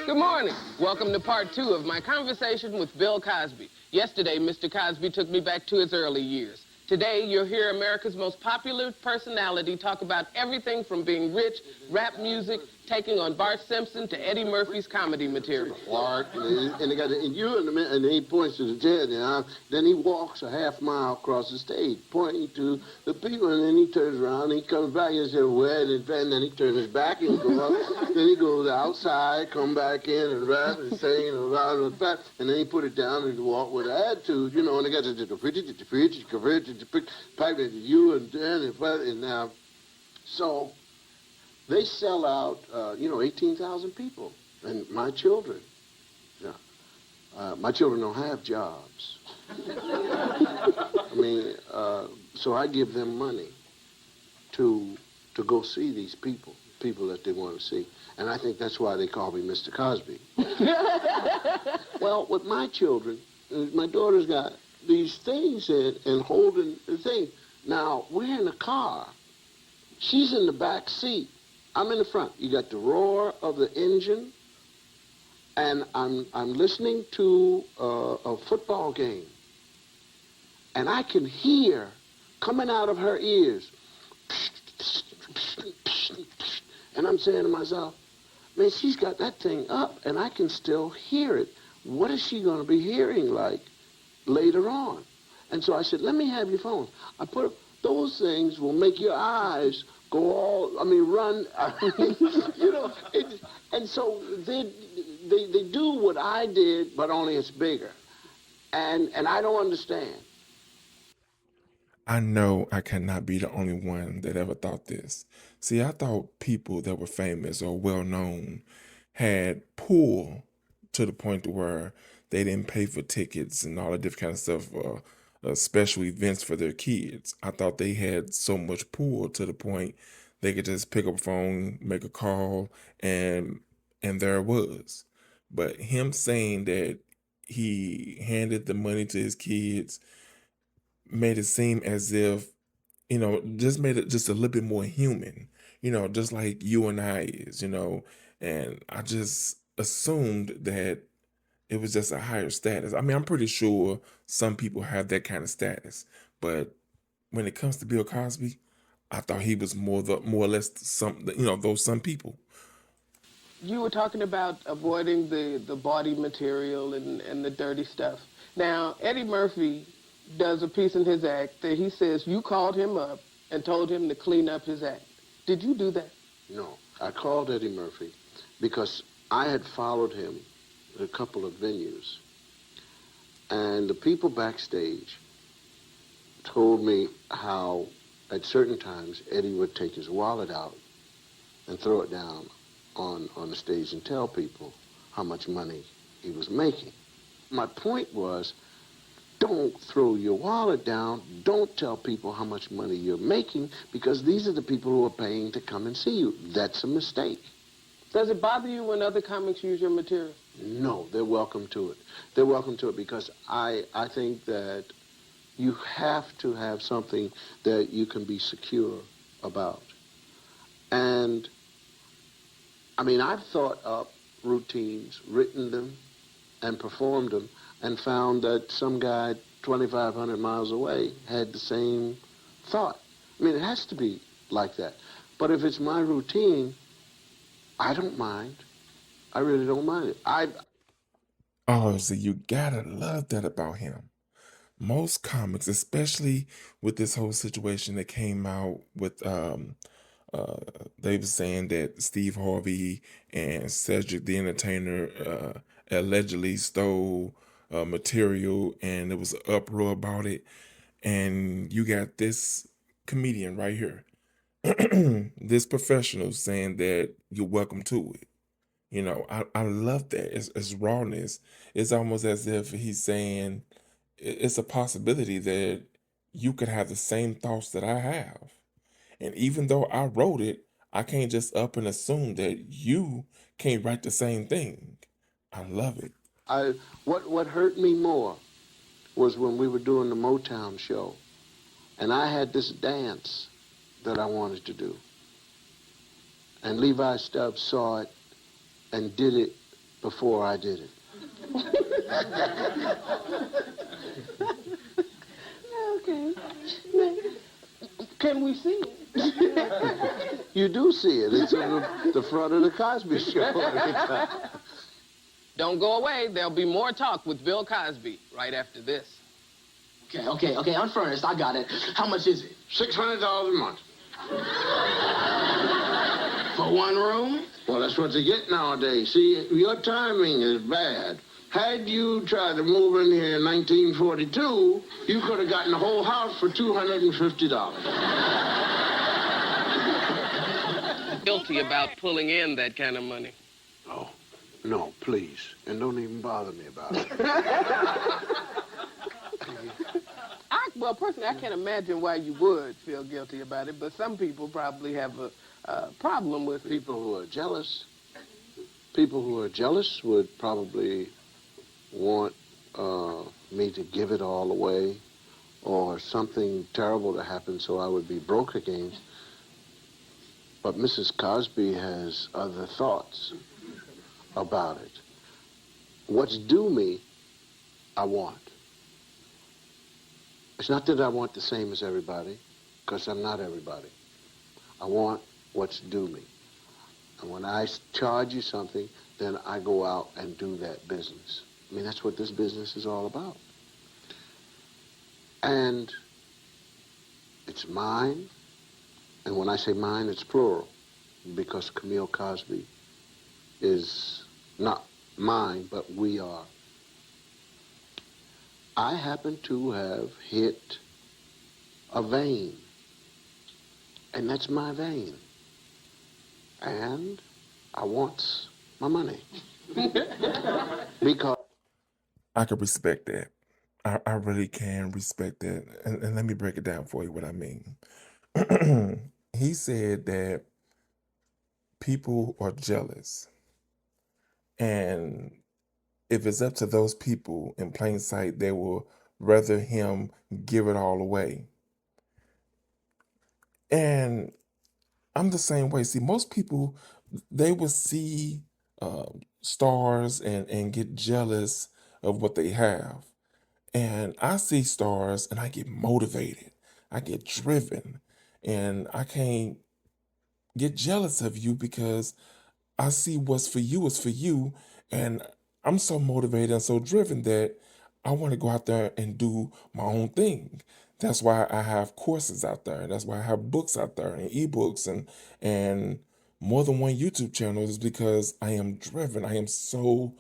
Good morning. Welcome to part 2 of my conversation with Bill Cosby. Yesterday, Mr. Cosby took me back to his early years. Today, you'll hear America's most popular personality talk about everything from being rich, rap music, taking on Bart Simpson to Eddie Murphy's comedy material. Clark, and they got and he points to the jet, and then he walks a half mile across the stage, pointing to the people, and then he turns around, and he comes back and says, "Well," and then he turns his back and goes up. Then he goes outside, come back in and rap and sing and rap and rap, and then he put it down and walk with attitude, and they got the pipe into you and then and now, so. They sell out, 18,000 people, and my children. My children don't have jobs. So I give them money to go see these people that they want to see, and I think that's why they call me Mr. Cosby. Well, with my children, my daughter's got these things and holding the thing. Now we're in the car. She's in the back seat. I'm in the front. You got the roar of the engine, and I'm listening to a football game, and I can hear coming out of her ears, and I'm saying to myself, man, she's got that thing up, and I can still hear it. What is she going to be hearing like later on? And so I said, let me have your phone. I put those things will make your eyes run. And so they do what I did, but only it's bigger. And I don't understand. I know I cannot be the only one that ever thought this. See, I thought people that were famous or well-known had pull to the point to where they didn't pay for tickets and all the different kind of stuff, special events for their kids. I thought they had so much pull to the point they could just pick up a phone, make a call, and there it was. But him saying that he handed the money to his kids made it seem as if, just made it just a little bit more human, just like you and I is, and I just assumed that it was just a higher status. I mean, I'm pretty sure some people have that kind of status, but when it comes to Bill Cosby, I thought he was more or less those some people. You were talking about avoiding the body material and the dirty stuff. Now, Eddie Murphy does a piece in his act that he says you called him up and told him to clean up his act. Did you do that? No, I called Eddie Murphy because I had followed him a couple of venues, and the people backstage told me how at certain times Eddie would take his wallet out and throw it down on the stage and tell people how much money he was making. My point was, don't throw your wallet down, don't tell people how much money you're making, because these are the people who are paying to come and see you. That's a mistake. Does it bother you when other comics use your material? No, they're welcome to it. They're welcome to it because I think that you have to have something that you can be secure about. And, I've thought up routines, written them, and performed them, and found that some guy 2,500 miles away had the same thought. It has to be like that. But if it's my routine, I don't mind. I really don't mind it. Oh, so you gotta love that about him. Most comics, especially with this whole situation that came out with, they were saying that Steve Harvey and Cedric the Entertainer allegedly stole material, and there was an uproar about it. And you got this comedian right here, this professional saying that you're welcome to it. I love that. It's rawness. It's almost as if he's saying it's a possibility that you could have the same thoughts that I have. And even though I wrote it, I can't just up and assume that you can't write the same thing. I love it. What hurt me more was when we were doing the Motown show, and I had this dance that I wanted to do. And Levi Stubbs saw it and did it before I did it. Okay. Can we see it? You do see it. It's on the front of the Cosby Show every time. Don't go away. There'll be more talk with Bill Cosby right after this. Okay, unfurnished, I got it. How much is it? $600 a month. For one room? Well, that's what you get nowadays. See, your timing is bad. Had you tried to move in here in 1942, you could have gotten the whole house for $250. Guilty about pulling in that kind of money. Oh, no, please. And don't even bother me about it. Well, personally, I can't imagine why you would feel guilty about it, but some people probably have a problem with it. People who are jealous. People who are jealous would probably want me to give it all away or something terrible to happen so I would be broke again. But Mrs. Cosby has other thoughts about it. What's due me, I want. It's not that I want the same as everybody, because I'm not everybody. I want what's due me. And when I charge you something, then I go out and do that business. I mean, that's what this business is all about. And it's mine. And when I say mine, it's plural, because Camille Cosby is not mine, but we are. I happen to have hit a vein, and that's my vein. And I want my money. Because I could respect that. I really can respect that. And let me break it down for you what I mean. He said that people are jealous. And if it's up to those people in plain sight, they will rather him give it all away. And I'm the same way. See, most people, they will see stars and get jealous of what they have. And I see stars and I get motivated. I get driven. And I can't get jealous of you because I see what's for you is for you. And I'm so motivated and so driven that I want to go out there and do my own thing. That's why I have courses out there. That's why I have books out there and ebooks and more than one YouTube channel, is because I am driven. I am so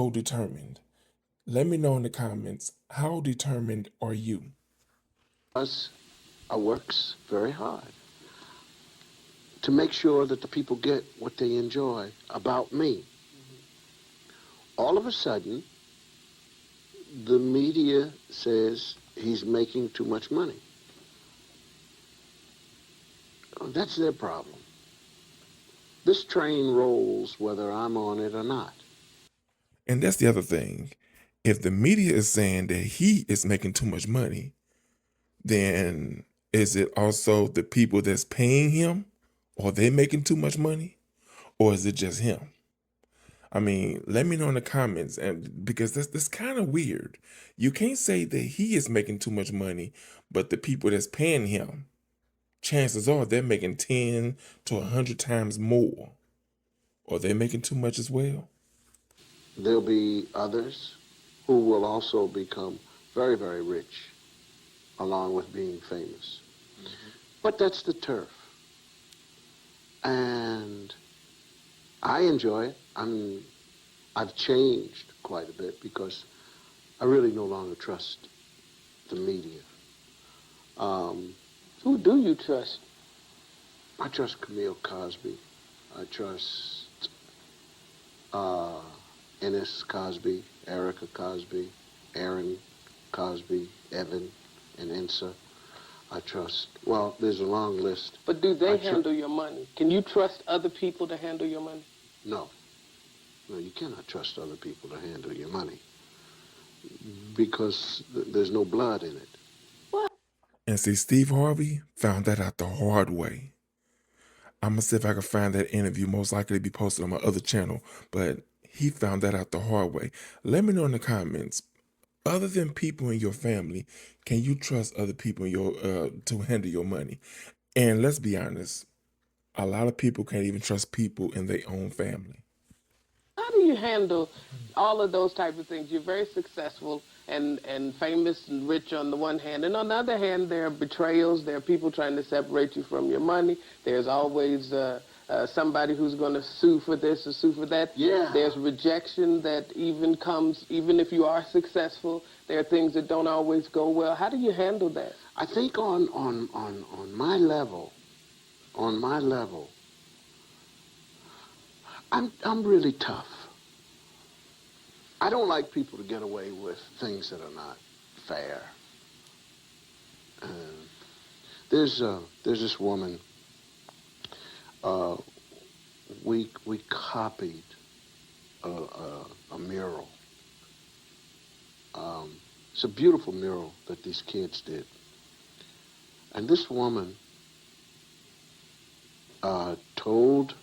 determined. Let me know in the comments, how determined are you? I works very hard to make sure that the people get what they enjoy about me. All of a sudden, the media says he's making too much money. That's their problem. This train rolls whether I'm on it or not. And that's the other thing. If the media is saying that he is making too much money, then is it also the people that's paying him? Are they making too much money? Or is it just him? I mean, let me know in the comments, and because that's kind of weird. You can't say that he is making too much money, but the people that's paying him, chances are they're making 10 to 100 times more. Are they making too much as well? There'll be others who will also become very, very rich, along with being famous. But that's the turf. And I enjoy it. I've changed quite a bit because I really no longer trust the media. Who do you trust? I trust Camille Cosby. I trust Ennis Cosby, Erica Cosby, Aaron Cosby, Evan, and Ensa. I trust, well, there's a long list. But do they handle your money? Can you trust other people to handle your money? No. No, you cannot trust other people to handle your money because there's no blood in it. What? And see, Steve Harvey found that out the hard way. I'm going to see if I can find that interview, most likely to be posted on my other channel. But he found that out the hard way. Let me know in the comments. Other than people in your family, can you trust other people in your to handle your money? And let's be honest, a lot of people can't even trust people in their own family. How do you handle all of those type of things? You're very successful and famous and rich on the one hand, and on the other hand, there are betrayals. There are people trying to separate you from your money. There's always somebody who's going to sue for this or sue for that. Yeah. There's rejection that even comes, even if you are successful. There are things that don't always go well. How do you handle that? I think on my level, I'm really tough. I don't like people to get away with things that are not fair. There's this woman. We copied a mural. It's a beautiful mural that these kids did. And this woman told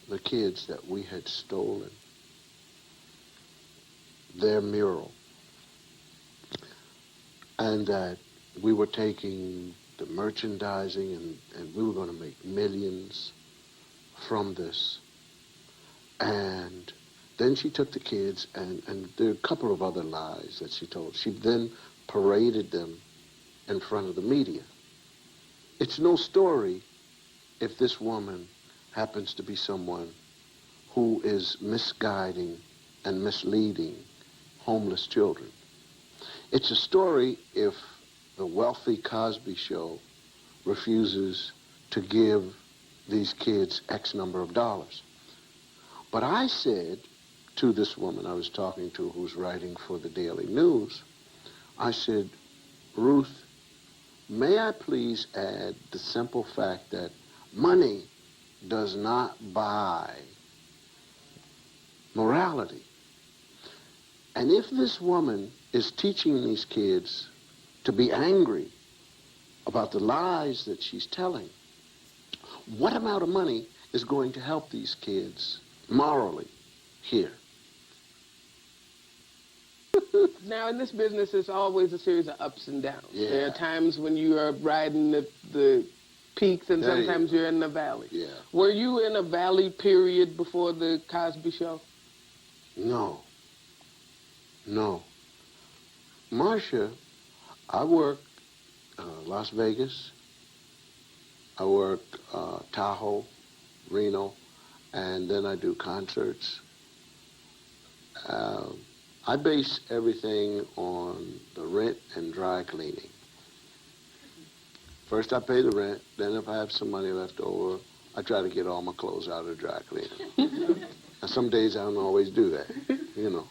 the kids that we had stolen their mural and that we were taking the merchandising and we were going to make millions from this. And then she took the kids and there are a couple of other lies that she told. She then paraded them in front of the media. It's no story if this woman happens to be someone who is misguiding and misleading homeless children. It's a story if the wealthy Cosby show refuses to give these kids X number of dollars. But I said to this woman I was talking to who's writing for the Daily News, I said, Ruth, may I please add the simple fact that money does not buy morality. And if this woman is teaching these kids to be angry about the lies that she's telling, what amount of money is going to help these kids morally here? Now, in this business, it's always a series of ups and downs. Yeah. There are times when you are riding the peaks, and There you sometimes you're in the valley. Yeah. Were you in a valley period before the Cosby show? No. Marsha, I work Las Vegas, I work Tahoe, Reno, and then I do concerts. I base everything on the rent and dry cleaning. First I pay the rent, then if I have some money left over, I try to get all my clothes out of dry cleaning. And some days I don't always do that, you know.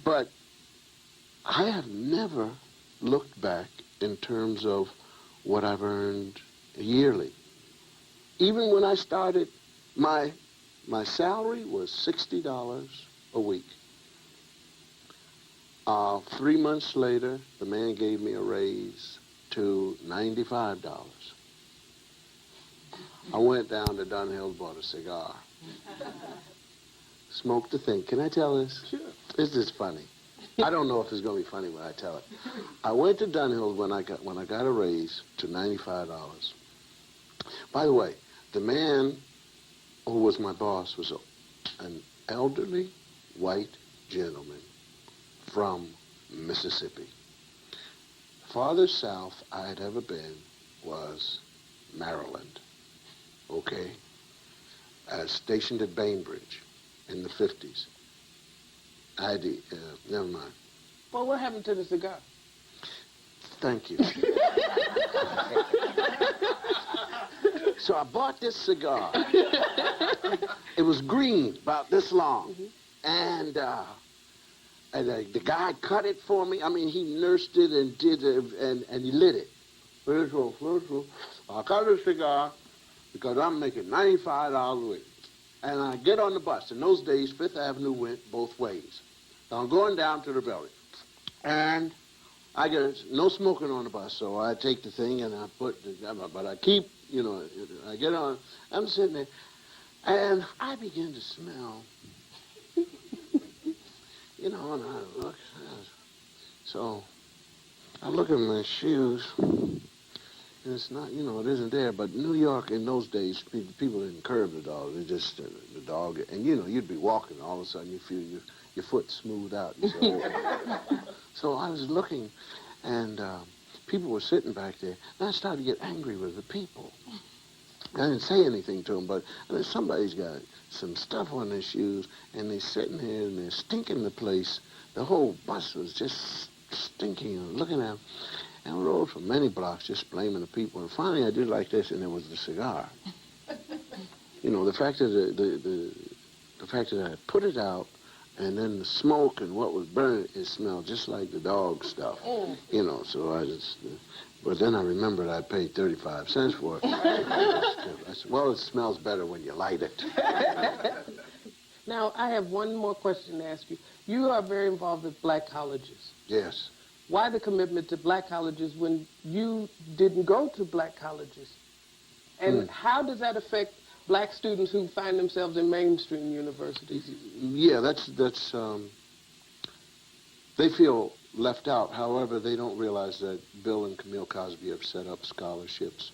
But I have never looked back in terms of what I've earned yearly. Even when I started, my salary was $60 a week. 3 months later, the man gave me a raise to $95. I went down to Dunhill, bought a cigar. Smoked the thing. Can I tell this? Sure. This is funny. I don't know if it's going to be funny when I tell it. I went to Dunhill when I got a raise to $95. By the way, the man who was my boss was an elderly white gentleman from Mississippi. Farther south I had ever been was Maryland, okay? I was stationed at Bainbridge in the 50s. I had to, never mind. Well, what happened to the cigar? Thank you. So I bought this cigar. It was green, about this long. And the guy cut it for me. I mean, he nursed it and did it, and he lit it. I cut the cigar because I'm making $95 a week. And I get on the bus. In those days, Fifth Avenue went both ways. So I'm going down to the building. And I get no smoking on the bus, so I take the thing and I put but I keep, you know, I get on, I'm sitting there, and I begin to smell And I look. So I look at my shoes, and it's not, it isn't there. But New York in those days, people didn't curb the dog. They just the dog, and you'd be walking, all of a sudden you feel your foot smooth out. And so I was looking, and people were sitting back there, and I started to get angry with the people. I didn't say anything to them, but somebody's got some stuff on their shoes, and they're sitting here, and they're stinking the place. The whole bus was just stinking, and looking at them. And I rode for many blocks just blaming the people. And finally I did like this, and it was the cigar. The fact that the fact that I put it out, and then the smoke and what was burning, it smelled just like the dog stuff. So I just... But then I remembered I paid 35 cents for it. I said, well, it smells better when you light it. Now, I have one more question to ask you. You are very involved with black colleges. Yes. Why the commitment to black colleges when you didn't go to black colleges? And how does that affect black students who find themselves in mainstream universities? Yeah, that's they feel left out. However, they don't realize that Bill and Camille Cosby have set up scholarships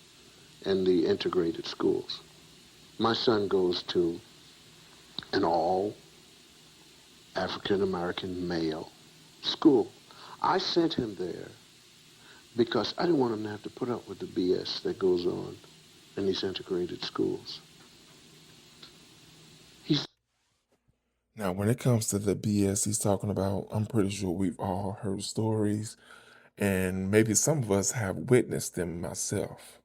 in the integrated schools. My son goes to an all African-American male school. I sent him there because I didn't want him to have to put up with the BS that goes on in these integrated schools. Now, when it comes to the BS he's talking about, I'm pretty sure we've all heard stories, and maybe some of us have witnessed them myself.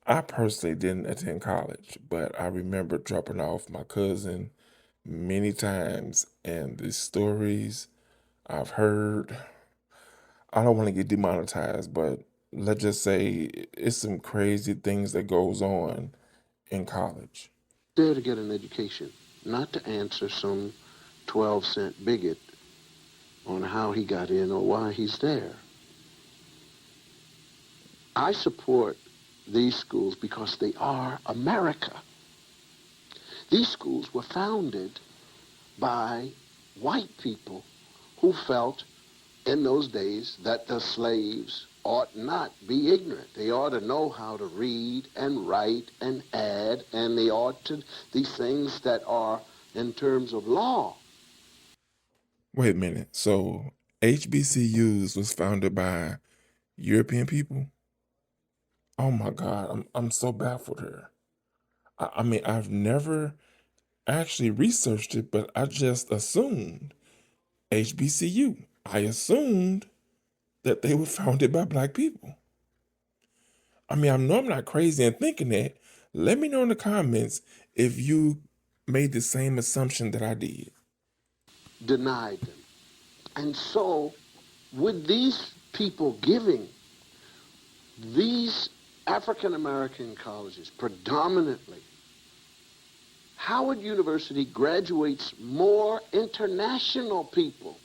I personally didn't attend college, but I remember dropping off my cousin many times, and the stories I've heard, I don't want to get demonetized, but let's just say it's some crazy things that goes on in college. There to get an education, not to answer some 12-cent bigot on how he got in or why he's there. I support these schools because they are America. These schools were founded by white people who felt in those days that the slaves ought not be ignorant. They ought to know how to read and write and add, and they ought to, these things that are in terms of law. Wait a minute. So HBCUs was founded by European people? Oh my God, I'm so baffled here. I mean, I've never actually researched it, but I just assumed HBCU. I assumed that they were founded by black people. I mean, I know I'm not crazy in thinking that. Let me know in the comments if you made the same assumption that I did. Denied them. And so, with these people giving these African-American colleges predominantly, Howard University graduates more international people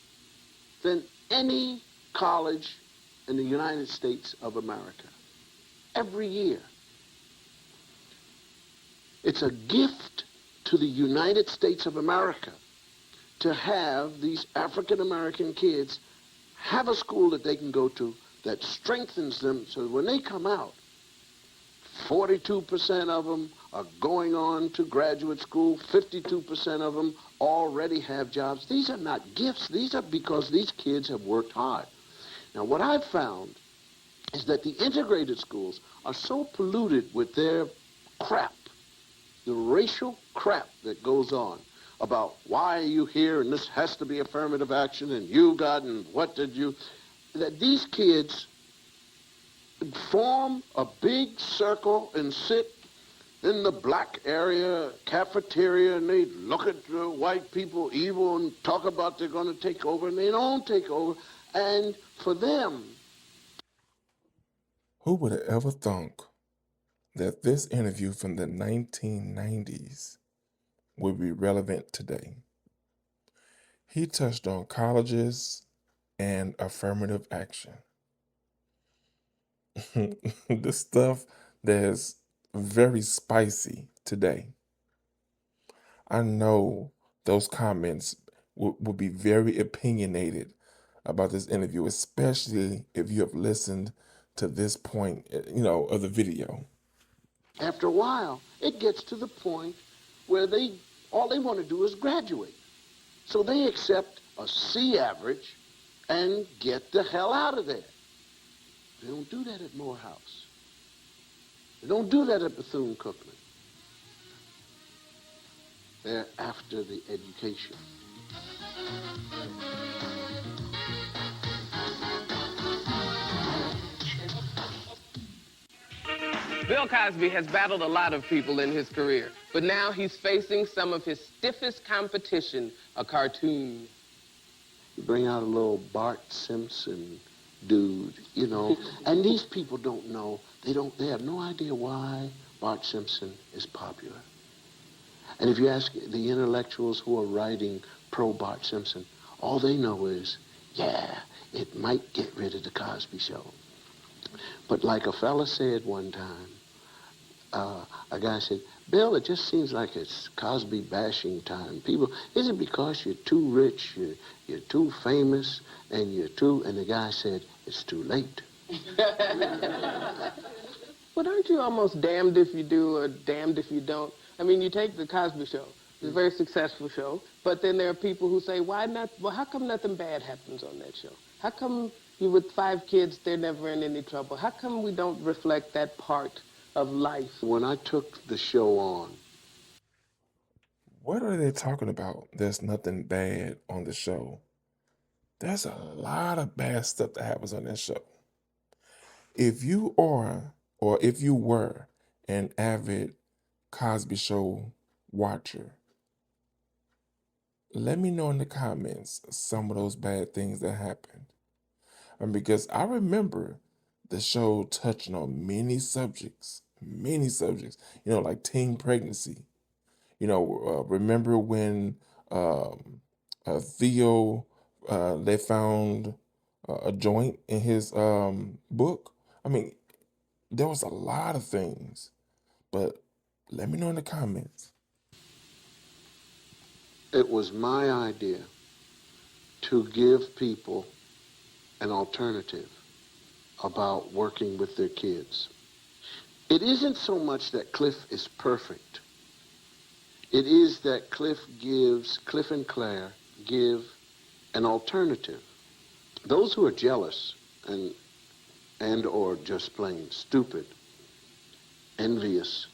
than any college in the United States of America every year. It's a gift to the United States of America to have these African-American kids have a school that they can go to that strengthens them so that when they come out, 42% of them are going on to graduate school, 52% of them already have jobs. These are not gifts. These are because these kids have worked hard. Now, what I've found is that the integrated schools are so polluted with their crap, the racial crap that goes on about why are you here and this has to be affirmative action and you got and what did you, that these kids form a big circle and sit in the black area cafeteria and they look at the white people evil and talk about they're going to take over and they don't take over. And for them, who would have ever thunk that this interview from the 1990s would be relevant today? He touched on colleges and affirmative action. The stuff that's very spicy today. I know those comments would be very opinionated about this interview, especially if you have listened to this point, of the video. After a while, it gets to the point where all they want to do is graduate. So they accept a C average and get the hell out of there. They don't do that at Morehouse. They don't do that at Bethune-Cookman. They're after the education. Bill Cosby has battled a lot of people in his career, but now he's facing some of his stiffest competition, a cartoon. You bring out a little Bart Simpson dude, and these people don't know, they have no idea why Bart Simpson is popular. And if you ask the intellectuals who are writing pro Bart Simpson, all they know is, yeah, it might get rid of the Cosby Show. But like a fella said one time, a guy said, Bill, it just seems like it's Cosby bashing time. People, is it because you're too rich, you're too famous, and the guy said, it's too late. But aren't you almost damned if you do or damned if you don't? I mean, you take the Cosby Show. It's a very successful show, but then there are people who say, how come nothing bad happens on that show? How come you with 5 kids, they're never in any trouble? How come we don't reflect that part of life? When I took the show on. What are they talking about? There's nothing bad on the show. There's a lot of bad stuff that happens on that show. If you are, or if you were, an avid Cosby Show watcher, let me know in the comments some of those bad things that happened. Because I remember the show touching on many subjects, like teen pregnancy. Remember when Theo, they found a joint in his book? I mean, there was a lot of things, but let me know in the comments. It was my idea to give people an alternative about working with their kids. It isn't so much that Cliff is perfect. It is that Cliff and Claire give an alternative. Those who are jealous and or just plain stupid, envious,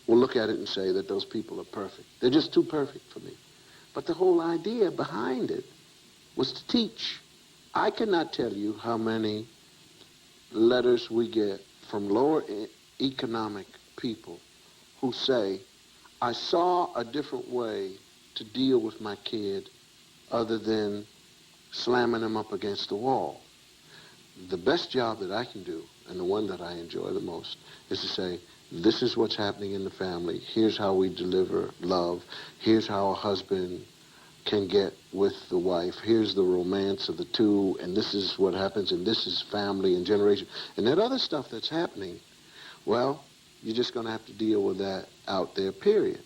will look at it and say that those people are perfect. They're just too perfect for me. But the whole idea behind it was to teach. I cannot tell you how many letters we get from lower economic people who say, I saw a different way to deal with my kid other than slamming him up against the wall. The best job that I can do, and the one that I enjoy the most, is to say, this is what's happening in the family. Here's how we deliver love. Here's how a husband can get with the wife. Here's the romance of the two, and this is what happens, and this is family and generation. And that other stuff that's happening, well, you're just going to have to deal with that out there, period.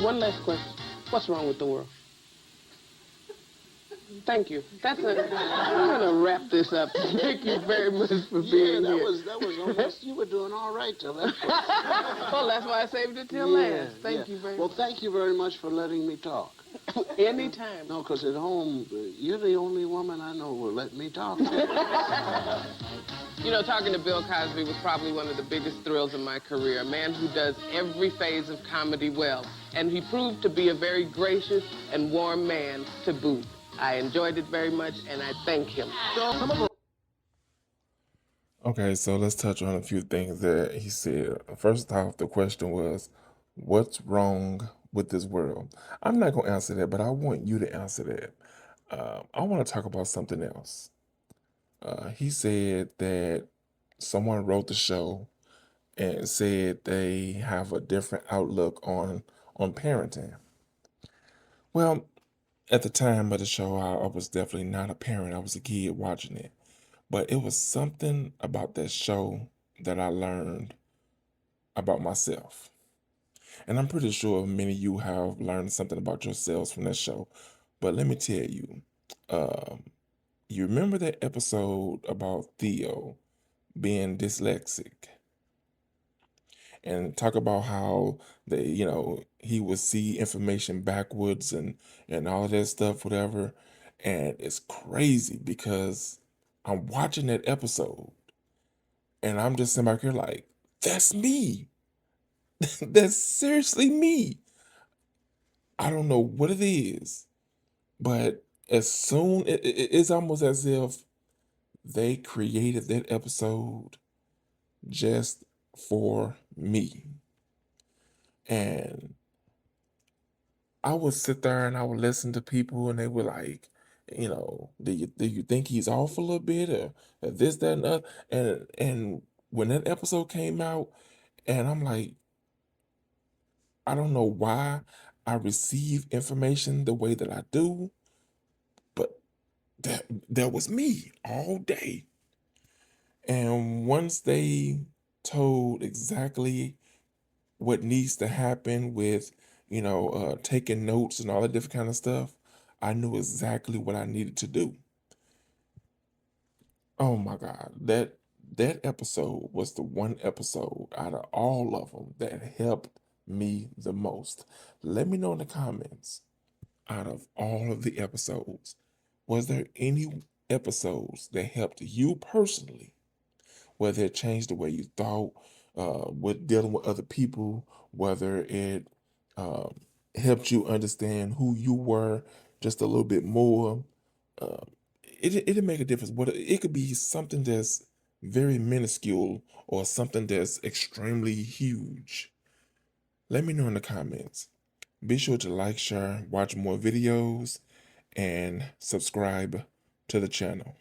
One last question. What's wrong with the world? Thank you. I'm going to wrap this up. Thank you very much for being here. That was almost, you were doing all right till that point. Well, that's why I saved it till last. Thank you very much. Well, thank you very much for letting me talk. Anytime. No, because at home, you're the only woman I know who will let me talk. Talking to Bill Cosby was probably one of the biggest thrills of my career. A man who does every phase of comedy well. And he proved to be a very gracious and warm man to boot. I enjoyed it very much, and I thank him. Okay, so let's touch on a few things that he said. First off, the question was, what's wrong with this world? I'm not going to answer that, but I want you to answer that. I want to talk about something else. He said that someone wrote the show and said they have a different outlook on parenting. Well, at the time of the show, I was definitely not a parent. I was a kid watching it. But it was something about that show that I learned about myself. And I'm pretty sure many of you have learned something about yourselves from that show. But let me tell you, you remember that episode about Theo being dyslexic and talk about how he would see information backwards and all of that stuff, whatever. And it's crazy because I'm watching that episode and I'm just sitting back here like, that's me. That's seriously me. I don't know what it is, but as soon it's almost as if they created that episode just for me. And I would sit there and I would listen to people and they were like, do you think he's off a little bit or this, that, and other? And when that episode came out, and I'm like, I don't know why I receive information the way that I do, but that was me all day. And once they told exactly what needs to happen with, taking notes and all that different kind of stuff, I knew exactly what I needed to do. Oh my God, that episode was the one episode out of all of them that helped me the most. Let me know in the comments, out of all of the episodes, was there any episodes that helped you personally? Whether it changed the way you thought, with dealing with other people, whether it um, helped you understand who you were just a little bit more. Uh, it'd make a difference. But it could be something that's very minuscule or something that's extremely huge. Let me know in the comments. Be sure to like, share, watch more videos, and subscribe to the channel.